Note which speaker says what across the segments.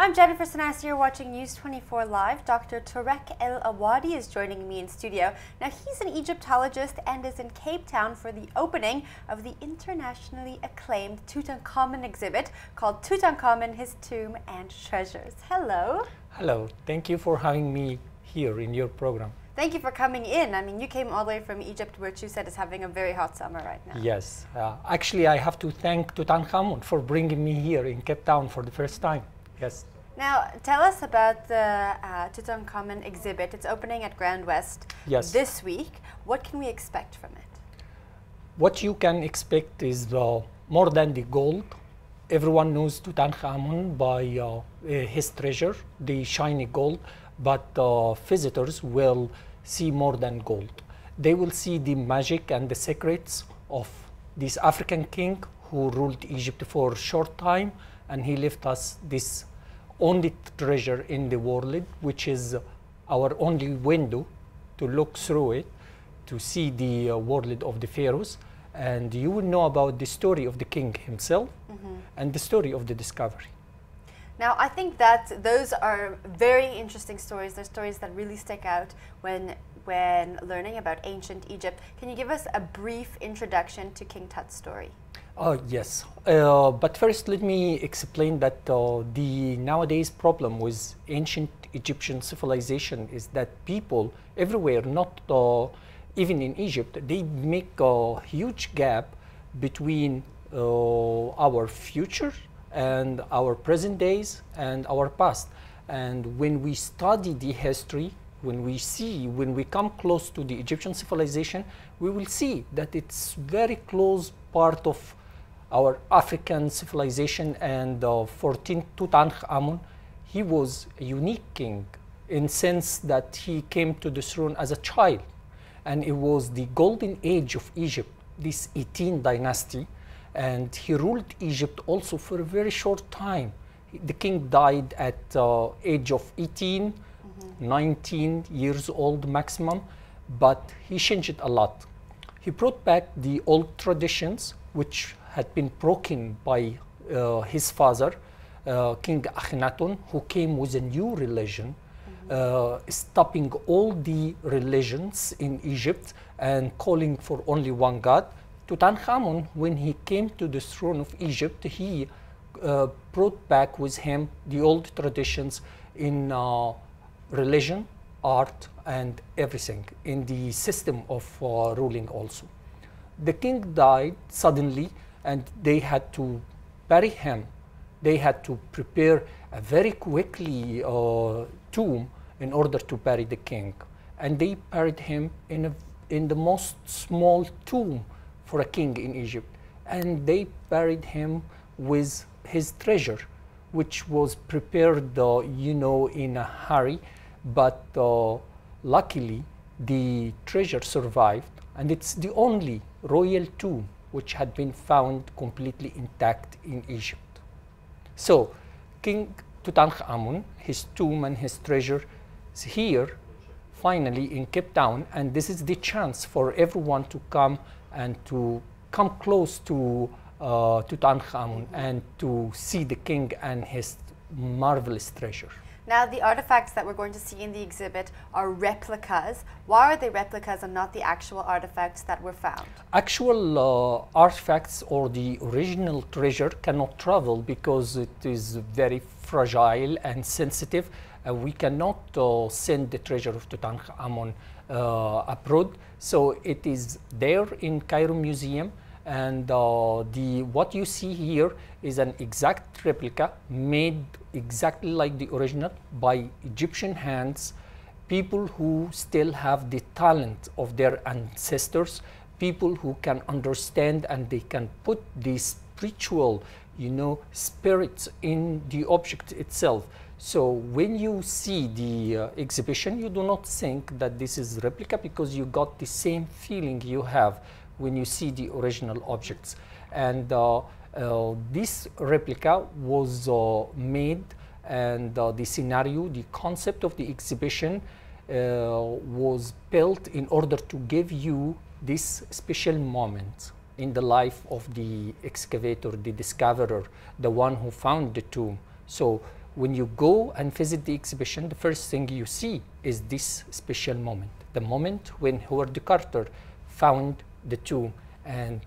Speaker 1: I'm Jennifer Sanasi, you're watching News 24 Live. Dr. Turek El Awadi is joining me in studio. Now, he's an Egyptologist and is in Cape Town for the opening of the internationally acclaimed Tutankhamun exhibit called Tutankhamun, His Tomb and Treasures. Hello.
Speaker 2: Hello. Thank you for having me here in your program.
Speaker 1: Thank you for coming in. I mean, you came all the way from Egypt, which you said is having a very hot summer right now.
Speaker 2: Yes. Actually, I have to thank Tutankhamun for bringing me here in Cape Town for the first time. Yes.
Speaker 1: Now, tell us about the Tutankhamun exhibit. It's opening at Grand West this week. What can we expect from it?
Speaker 2: What you can expect is more than the gold. Everyone knows Tutankhamun by his treasure, the shiny gold, but visitors will see more than gold. They will see the magic and the secrets of this African king who ruled Egypt for a short time, and he left us this only treasure in the world, which is our only window to look through it, to see the world of the pharaohs. And you will know about the story of the king himself and the story of the discovery.
Speaker 1: Now, I think that those are very interesting stories. They're stories that really stick out when learning about ancient Egypt. Can you give us a brief introduction to King Tut's story?
Speaker 2: Yes, but first let me explain that the nowadays problem with ancient Egyptian civilization is that people everywhere, not even in Egypt, they make a huge gap between our future and our present days and our past. And when we study the history, when we come close to the Egyptian civilization, we will see that it's very close part of our African civilization. And 14th Tutankhamun, he was a unique king in sense that he came to the throne as a child, and it was the golden age of Egypt, this 18th dynasty, and he ruled Egypt also for a very short time. The king died at age of 18, 19 years old maximum, but he changed a lot. He brought back the old traditions which had been broken by his father, King Akhenaten, who came with a new religion, stopping all the religions in Egypt and calling for only one God. Tutankhamun, when he came to the throne of Egypt, he brought back with him the old traditions in religion, art, and everything, in the system of ruling also. The king died suddenly, and they had to bury him. They had to prepare a very quickly tomb in order to bury the king. And they buried him in the most small tomb for a king in Egypt. And they buried him with his treasure, which was prepared, in a hurry. But luckily, the treasure survived, and it's the only royal tomb which had been found completely intact in Egypt. So, King Tutankhamun, his tomb and his treasure is here, finally in Cape Town, and this is the chance for everyone to come and to come close to Tutankhamun and to see the king and his marvelous treasure.
Speaker 1: Now, the artifacts that we're going to see in the exhibit are replicas. Why are they replicas and not the actual artifacts that were found?
Speaker 2: Actual artifacts or the original treasure cannot travel because it is very fragile and sensitive. We cannot send the treasure of Tutankhamun abroad. So it is there in Cairo Museum. And what you see here is an exact replica made exactly like the original by Egyptian hands, people who still have the talent of their ancestors, people who can understand and they can put the spiritual, spirits in the object itself. So when you see the exhibition, you do not think that this is replica because you got the same feeling you have when you see the original objects. And this replica was made, and the scenario, the concept of the exhibition was built in order to give you this special moment in the life of the excavator, the discoverer, the one who found the tomb. So when you go and visit the exhibition, the first thing you see is this special moment, the moment when Howard Carter found the tomb and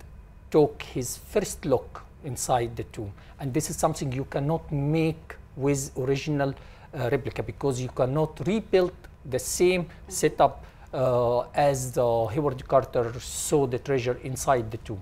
Speaker 2: took his first look inside the tomb. And this is something you cannot make with original replica, because you cannot rebuild the same setup as Howard Carter saw the treasure inside the tomb.